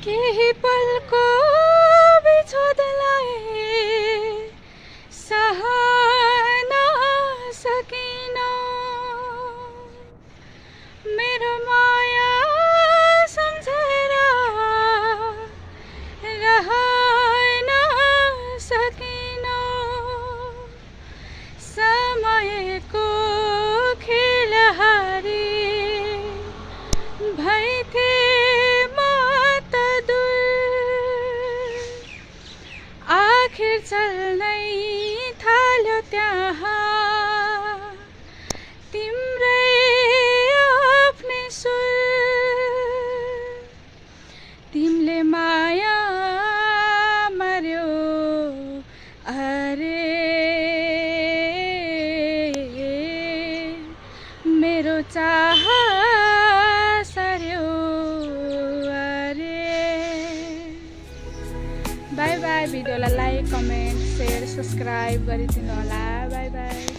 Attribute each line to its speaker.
Speaker 1: केही पलको बिछोदलाई सहन सकिन मेरो माया सम्झेर रहन सकिन समयको खेलहारी भइथे आखिर चल्नै थाल्यो त्यहाँ तिम्रै आफ्नै सुर तिमीले माया मार्यो अरे मेरो चाह सर्यो अरे बाई बाई भिडियोलाई लाइक कमेन्ट शेयर सब्सक्राइब गरिदिनु होला बाई बाई